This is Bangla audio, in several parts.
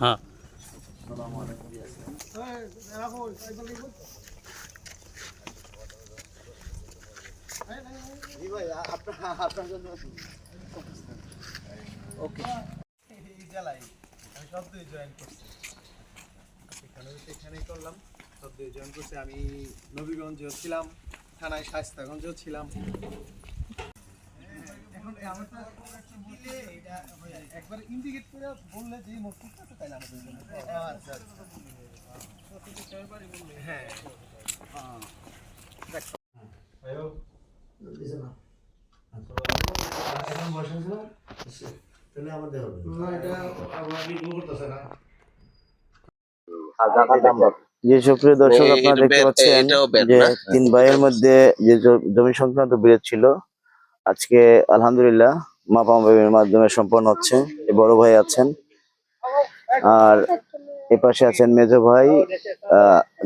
হ্যাঁ ওকে এই জেলায় আমি সব দুই জয়েন করছি এখানেই করলাম সব দুই জয়েন করছি আমি নবীগঞ্জেও ছিলাম থানায় শায়েস্তাগঞ্জেও ছিলাম এখন আমারটা দিলে এটা একবার ইন্ডিকেট করে বললে যে মোট আছে তাই না আচ্ছা হ্যাঁ আয়ো দিছে না এখন বসেন না তাহলে আমাদের হবে না এটা আমরা ভিডিও করতেছ না যে সুপ্রিয় দর্শক আপনারা দেখতে পাচ্ছেন যে তিন ভাইয়ের মধ্যে যে জমি সংক্রান্ত বিরোধ ছিল আজকে আলহামদুলিল্লাহ মাপাম ভাইয়ের মাধ্যমে সম্পন্ন হচ্ছে। বড় ভাই আছেন আর এপাশে আছেন মেজো ভাই,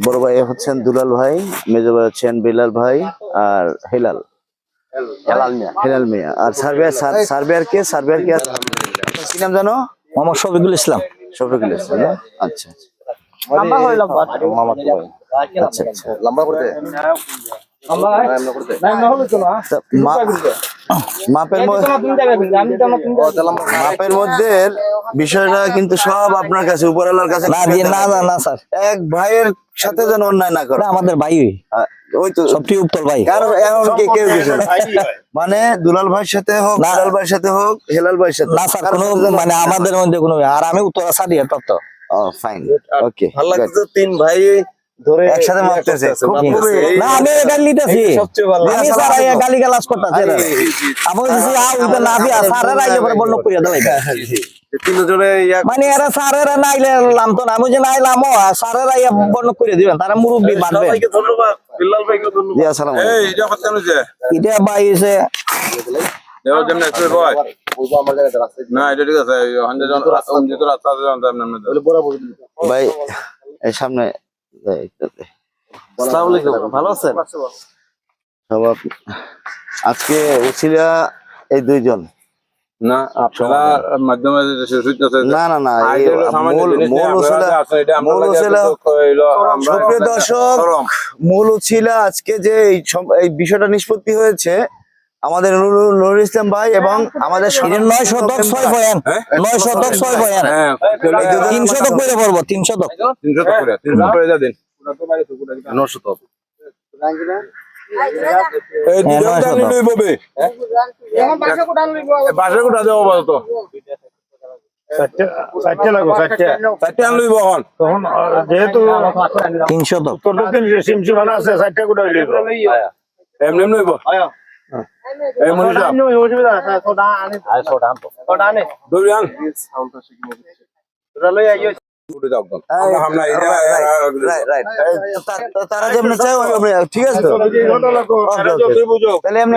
বড় ভাই হচ্ছেন দুলাল ভাই, মেজো ভাই হচ্ছেন বিলাল ভাই আর হেলাল মিয়া আর সার্ভেয়ার কে কি নাম জানো? মোহাম্মদ শফিকুল ইসলাম। না? আচ্ছা মাপের মধ্যে বিষয়টা কিন্তু সব আপনার কাছে উপরওয়ালার কাছে না স্যার, এক ভাইয়ের সাথে যেন অন্যায় না করে। আমাদের ভাই ওই তো সবচেয়ে উত্তর ভাই, কেউ কিছু মানে দুলাল ভাইয়ের সাথে হোক, লাল ভাইয়ের সাথে হোক, হেলাল ভাইয়ের সাথে না স্যার, কোনো মানে আমাদের মধ্যে কোনো, আর আমি উত্তর সাদিয়া তত্ত্ব। ফাইন, ওকে। ভালো লাগছে তিন ভাই ধরে একসাথে মারতেছে। না আমি গালি নিতেছি, আমি স্যার গালি গালাজ করতেছি, আমি বলছি ওইটা না দিয়া স্যারের আইলে পরে বন্ধ করে দাও। তিনজনে মানে এরা স্যারেরা নাইলে নামতো না, আমি যে নাইলাম স্যারেরা বন্ধ করে দিবেন, তারা মুরব্বী বাঁধবে। ধন্যবাদ বিল্লাল ভাইকে ধন্যবাদ। জি আসসালামু আলাইকুম। এই এটা কথা হচ্ছে এটা ভাই এসে দেও যেমন একটু ভাই না এটা ঠিক আছে, হন্ডজন যেত রাস্তা জানতে আমরা বলে বড় ভাই এই সামনে আসসালামু আলাইকুম, ভালো আছেন? সব আজকে উছিলা এই দুইজন না আপনারা মাধ্যমে না সুপ্রিয় দর্শক, মূল উছিলা আজকে যে এই বিষয়টা নিষ্পত্তি হয়েছে আমাদের নুরুল ইসলাম ভাই এবং আমাদের 9 শতক 6 বয়ান 9 শতক 6 বয়ান 3 শতক করে পড়ব, 3 শতক করে 300 করে দিন 9 শতক এই দুটো টানি লইববে এখন বাসা কোটা দেব বল তো 60 লাগো 60 আন লইব তখন যেহেতু 3 শতক তোর দক্ষিণ সিমসি বানা আছে 60 কোটা লইব এমনি লইব এই মনিটা অসুবিধা আছে সোডা আনে সোডা আনে দৌড়ান সাউন্ডটা শিখে তোরা লই আইও তারা যেমন চাই ঠিক আছে তো, তাহলে এমনি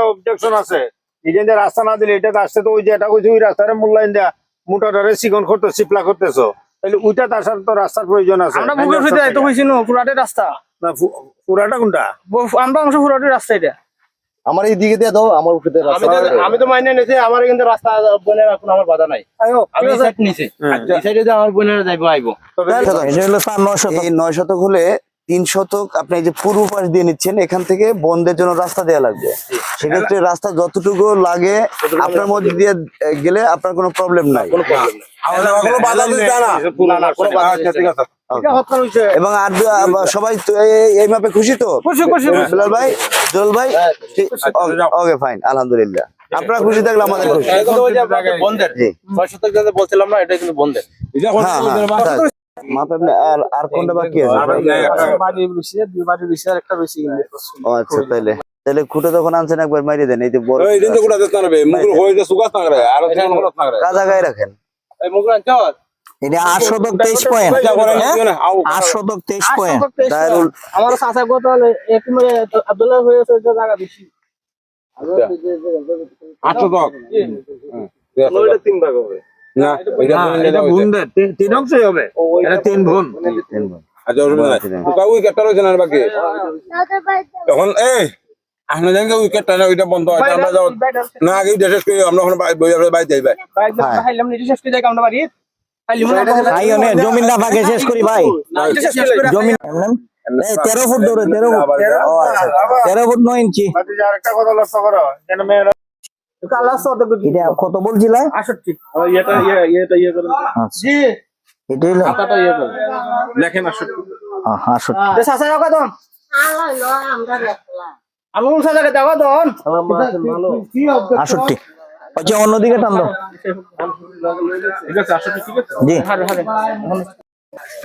অবজেকশন আছে নিজেদের রাস্তা না দিলে এটা আসছে তো ওই যে এটা কইছে ওই রাস্তার মূল্যায়ন দেয়া মোটাটারে চিকন করতে চিপলা করতেছো তাহলে ওইটা তার সাথে তো রাস্তার প্রয়োজন আছে। আমরা বুকের ভিতরে তো কইছি না পুরাটে রাস্তা না পুরাটা কোনটা আমরা অংশ পুরাটে রাস্তা এটা আমার এই দিকে দিয়ে দাও, আমার উপরে আমি তো মাইনে নেছি আমার কিন্তু রাস্তা বনে রাখুন আমার বাধা নাই আমি সাইড নিছি এই সাইডে যে আমার বোনেরা যাইবো আইবো তবে এটা হলো 9 শতক। এই 9 শতক হলে 3 শতক আপনি এই যে পূর্ব পাশ দিয়ে নিচ্ছেন, এখান থেকে বন্ধের জন্য রাস্তা দেওয়া লাগবে। সেক্ষেত্রে রাস্তা যতটুকু লাগে আপনার মধ্যে দিয়ে গেলে আপনার কোনো প্রবলেম নাই, কোনো বাধা দিতে না না কোনো বাধা দিতে ঠিক আছে এটা হত্যা হইছে। এবং আর সবাই এই মাপে খুশি তো? খুশি বিলাল ভাই, জল ভাই, ওকে ফাইন, আলহামদুলিল্লাহ। আপনারা খুশি থাকলে আমাদের খুশি। বন্ধের 6 শতক যেটা বলছিলাম না এটা কিন্তু বন্ধের মাপে আর কোনটা বাকি আছে? ও আচ্ছা, তাহলে খুঁটে তখন আনছেন একবার মাইরে দেন। এই যে বড় কাজা গায়ে রাখেন। এটা 8 শতক 23 পয়েন্ট, 8 শতক 23 পয়েন্ট। আমার চাচা কত একবারে আব্দুল্লাহ হয়েছে যে জায়গা বেশি 8 শতক ওইটা 3 ভাগ হবে না, এটা বন্ধের 3 অংশই হবে, এটা 3 গুণ। আচ্ছা ওই কাটা রয়েছে না বাকি এখন এই আমরা জানি উইকেট টানা ওইটা বন্ধ হয় আমরা যাও না আগে দেশের করি আমরা ওখানে বাইরে যাই ভাই খাইলাম নিজে শেষ করে যাই আমরা বাড়ি ভাই অনেক জমিন না ভাগে শেষ করি ভাই জমিন এই 13 ফুট দূরে 13 ফুট 13 ফুট 9 ইঞ্চি আরেকটা কথা লক্ষ্য করো কেন মেয়েরা এটা কত বলছিলা 68 এটা ইয়ে করে জি এটা হলো খাতাটা ইয়ে করে লেখেন 68 যে সাসা রাখা দন আমি কোন সাজাকে দাও দন 68 আচ্ছা অন্যদিকে টান দাও ঠিক আছে 68 ঠিক আছে জি হারে হারে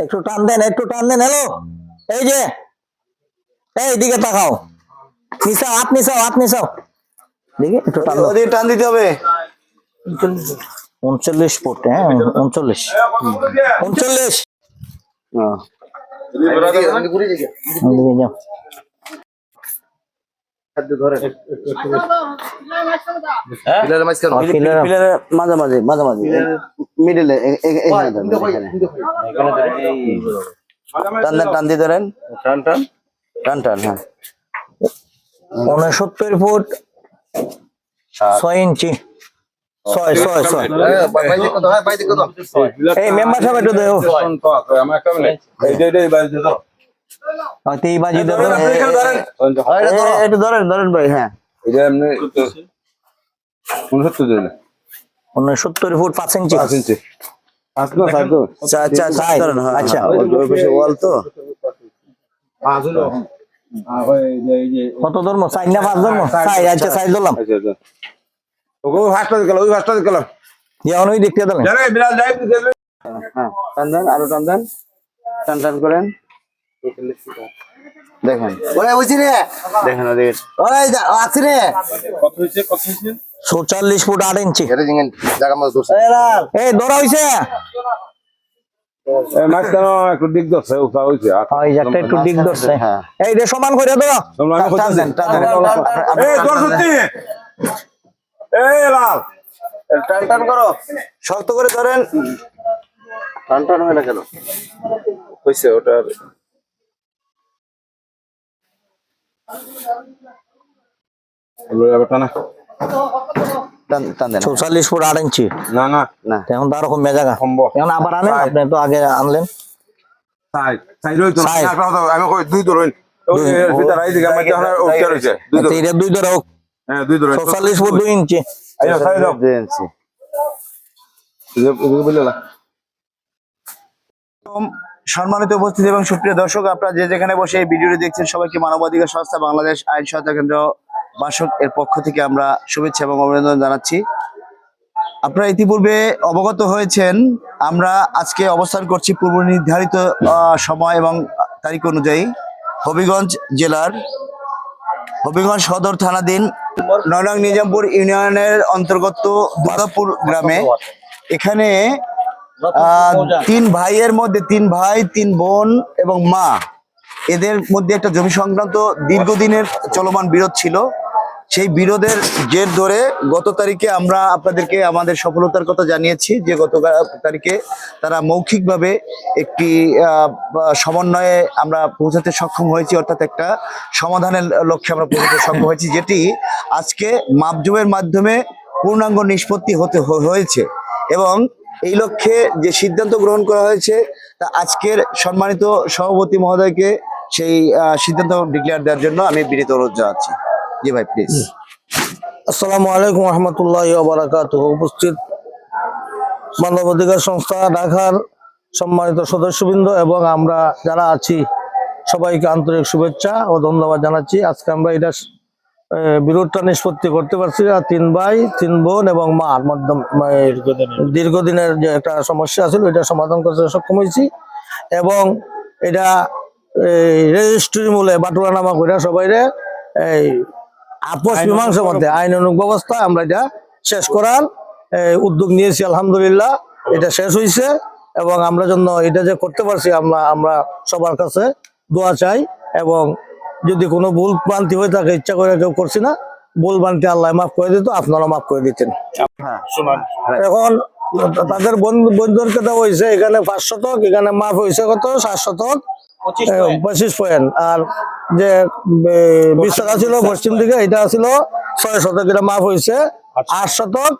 একটু টান দেন হ্যালো এই যে এই দিকে তাকাও হাত নিছাও দেখি একটু টান দাও ওদিকে টান দিতে হবে 39 ফুট হ্যাঁ 39 হ্যাঁ। ওদিকে যাও পিলারের মাঝামাঝি মিডলে এখানে ধরেন, এখানে। টান দিয়ে ধরেন টান হ্যাঁ 69 ফুট 6 ইঞ্চি 6 এই মেম্বার সাহেব একটু দেও আমার একটা মিনিট এই যে বাইরে দাও হয়তো এই বাজি দেও একটু ধরেন ভাই হ্যাঁ এটা এমনি 69 দিলে 69 ফুট 5 ইঞ্চি 5 ইঞ্চি আসলো সাইডো ধরেন হ্যাঁ আচ্ছা। ওই পাশে ওয়াল তো আসলো এই যে কত ধর্ম 4 না 5 ধর্ম 4 আচ্ছা 4 ধরলাম আচ্ছা ওগো ফাস্টটা গেল ওই ফাস্টটা গেল যেমন ওই দেখতে দিলাম জানে বিড়াল যাই দিতে হ্যাঁ টান দেন আরো টান করেন দেখেন ওরে বুঝি রে দেখেন ওদিকে ওরে আছে রে কত হইছে 46 ফুট 8 ইঞ্চি এটা জিঙ্গেন জায়গা মতো দোষ এই ধরা হইছে এই মাছ কেন একটু দিক দছে উঠা হইছে ওই একটা একটু দিক ধরছে হ্যাঁ এই রে সমান করে দাও তোমরা আমি টান দেন এই তোর সত্যি এই লাল টান করো শক্ত করে ধরেন টান হয় না কেন হইছে ওটার এগুলো ব্যাপারটা না টান দেন 46 ফুট 8 ইঞ্চি না না এখন তো আরো কমে জায়গা সম্ভব এখন আবার আনেন আপনি তো আগে আনলেন সাইড রইতো Side. আমি কই দুই ধরুন ওই ভিতর আই দিকে আমার জানা ওকে রইছে দুই আচ্ছা, এটা দুই ধরো হ্যাঁ দুই ধরুন 46 ফুট 2 ইঞ্চি আইও সাইড দাও দিয়েছি এদিকে বললা সম্মানিত উপস্থিতি এবং সুপ্রিয় দর্শক, আপনারা যে যেখানে বসে এই ভিডিওটি দেখছেন সবাইকে মানবাধিকার সংস্থা বাংলাদেশ আইন সহায়তা কেন্দ্র বাসক এর পক্ষ থেকে আমরা শুভেচ্ছা এবং অভিনন্দন জানাচ্ছি। আপনারা ইতিপূর্বে অবগত হয়েছেন আমরা আজকে অবস্থান করছি পূর্ব নির্ধারিত সময় এবং তারিখ অনুযায়ী হবিগঞ্জ জেলার হবিগঞ্জ সদর থানাধীন 9 নং নিজামপুর ইউনিয়নের অন্তর্গত দুর্গাপুর গ্রামে। এখানে 3 ভাইয়ের মধ্যে 3 ভাই 3 বোন এবং মা, এদের মধ্যে একটা জমি সংক্রান্ত দীর্ঘদিনের চলমান বিরোধ ছিল। সেই বিরোধের জের ধরে গত তারিখে আমরা আপনাদেরকে আমাদের সফলতার কথা জানিয়েছি যে গত তারিখে তারা মৌখিকভাবে একটি সমন্বয়ে আমরা পৌঁছাতে সক্ষম হয়েছি, অর্থাৎ একটা সমাধানের লক্ষ্যে আমরা পৌঁছাতে সক্ষম হয়েছি, যেটি আজকে মাপজোপের মাধ্যমে পূর্ণাঙ্গ নিষ্পত্তি হয়েছে। এবং এই লক্ষ্যে যে সিদ্ধান্ত গ্রহণ করা হয়েছে তা আজকের সম্মানিত সভাপতি মহোদয়কে সেই সিদ্ধান্ত ডিক্লেয়ার দেওয়ার জন্য আমি বিনীত অনুরোধ জানাচ্ছি। জি ভাই প্লিজ। আসসালামু আলাইকুম রহমতুল্লাহি ওয়া বারাকাতুহু। উপস্থিত মানবাধিকার সংস্থা ঢাকার সম্মানিত সদস্যবৃন্দ এবং আমরা যারা আছি সবাইকে আন্তরিক শুভেচ্ছা ও ধন্যবাদ জানাচ্ছি। আজকে আমরা এটা বিরোধটা নিষ্পত্তি করতে পারছি। 3 ভাই 3 বোন এবং মার মাধ্যমে দীর্ঘদিনের যে একটা সমস্যা ছিল এটা সমাধান করতে সক্ষম হয়েছি। এবং এটা রেজিস্ট্রি মূলে বাটুরানামা করে সবাইরে এই আপোষ মীমাংসার মধ্যে আইনানুগ ব্যবস্থা আমরা এটা শেষ করার উদ্যোগ নিয়েছি। আলহামদুলিল্লাহ এটা শেষ হয়েছে এবং আমরা জন্য এটা যে করতে পারছি আমরা সবার কাছে দোয়া চাই। এবং যদি কোনো ভুল ভ্রান্তি হয়ে থাকে, ইচ্ছা করে কেউ করছি না, ভুল ভ্রান্তি আল্লাহ মাফ করে দিত, আপনারা মাফ করে দিতেন। এখন তাদের বন্ধুদেরকে দেওয়া হয়েছে এখানে 5 শতক, এখানে মাফ হয়েছে কত 7 শতক 25 পয়েন্ট। আর যে বিছানা ছিল পশ্চিম দিকে, এটা ছিল 6 শতক, এটা মাপ হয়েছে 8 শতক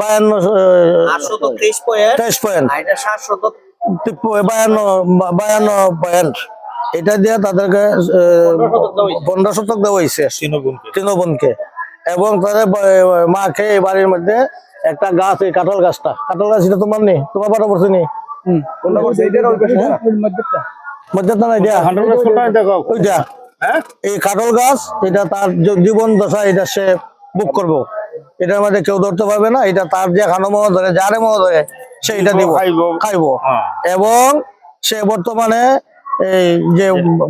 823 পয়েন্ট 23 পয়েন্ট, আর এটা 7 শতক 52 পয়েন্ট। এটা দিয়ে তাদেরকে 15 শতক দেওয়া হয়েছে তিন বোনকে। এবং তাদের মাকে এই বাড়ির মধ্যে একটা গাছ, এই কাঁঠাল গাছ, এটা তোমার নেই, তোমার পাটা পড়ছে নি মধ্যে না এটা ওইটা, এই কাঁঠাল গাছ, এটা তার জীবন দশা, এটা সে বুক করবো, এটার মধ্যে কেউ ধরতে পারবে না। এটা তার যে খানো মহ ধরে, যারে মহ ধরে সে এটা দিব, খাইবো। এবং সে বর্তমানে এই যে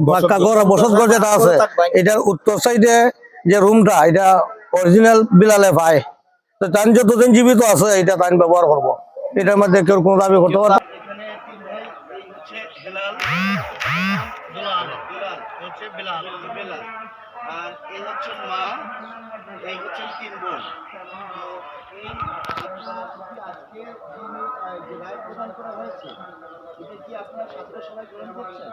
বাক্কা ঘর, বসত ঘর যেটা আছে, এটার উত্তর সাইডে যে রুমটা, এটা অরিজিনাল বিলালে পায়। তো তান যতদিন জীবিত আছে এটা তান ব্যবহার করবো, এটার মধ্যে কেউ কোনো দাবি করতে পারবে না। আর এই হচ্ছে মা, এই হচ্ছে 3 বোন। তো এই আজকে যে রায় প্রদান করা হয়েছে, এটা কি আপনারা ছাত্র সবাই গ্রহণ করছেন?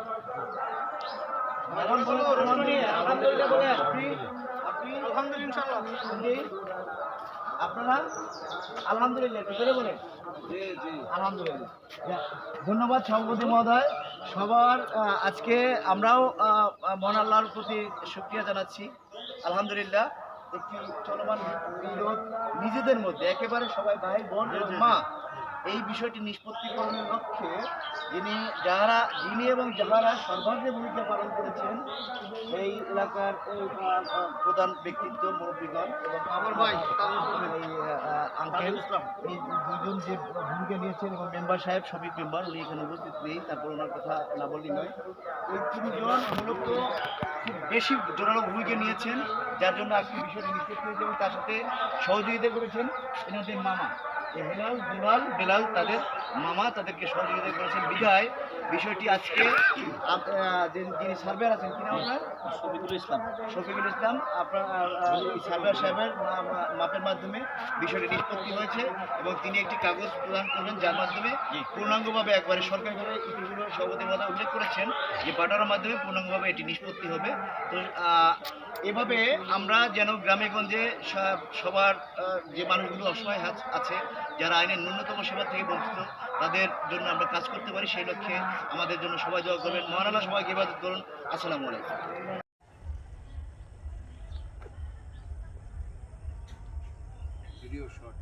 আপনারা আলহামদুলিল্লাহ একটু জোরে বলেন। আলহামদুলিল্লাহ। ধন্যবাদ সভাপতি মহোদয়। সবার আজকে আমরাও মহান আল্লাহর প্রতি শুকরিয়া জানাচ্ছি। আলহামদুলিল্লাহ, একটি চলমান বিরোধ নিজেদের মধ্যে একেবারে সবাই ভাই বোন এবং মা, এই বিষয়টি নিষ্পত্তিকরণের লক্ষ্যে যিনি এবং যাহারা সর্বাগ্রে ভূমিকা পালন করেছেন এই এলাকার প্রধান ব্যক্তিত্ব মুরব্বীগণ এবং আমার ভাই আঙ্কেল, দুজন যে ভূমিকা নিয়েছেন, এবং মেম্বার সাহেব, শফিক মেম্বার, উনি এখানে উপস্থিত নেই, তারপর ওনার কথা না বললেই নয়। এই তিনজন মূলত খুব বেশি জোরালো ভূমিকা নিয়েছেন, যার জন্য আজকে বিষয়টি নিষ্পত্তি হয়েছে, এবং তার সাথে সহযোগিতা করেছেন এনাদের মামা হেলাল, দুলাল, বেলাল, তাদের মামা তাদেরকে সহযোগিতা করেছেন বিধায় বিষয়টি আজকে যিনি সার্ভেয়ার আছেন, কিনা আপনার শফিকুল ইসলাম, আপনার সার্ভেয়ার সাহেবের মাপের মাধ্যমে বিষয়টি নিষ্পত্তি হয়েছে, এবং তিনি একটি কাগজ প্রদান করবেন, যার মাধ্যমে পূর্ণাঙ্গভাবে একবারে সরকারিভাবে ইতিপূর্বে সভাপতির মধ্যে উল্লেখ করেছেন যে বাটার মাধ্যমে পূর্ণাঙ্গভাবে এটি নিষ্পত্তি হবে। তো এভাবে আমরা যেন গ্রামে গঞ্জে সবার যে মানুষগুলো অসহায় আছে, যারা আইনের ন্যূনতম সেবা থেকে বঞ্চিত, তাদের জন্য আমরা কাজ করতে পারি, সেই লক্ষ্যে আমাদের জন্য সবাই দোয়া করবেন। মহান আল্লাহ সবাইকে ইবাদত করুন। আসসালামু আলাইকুম। Video shot.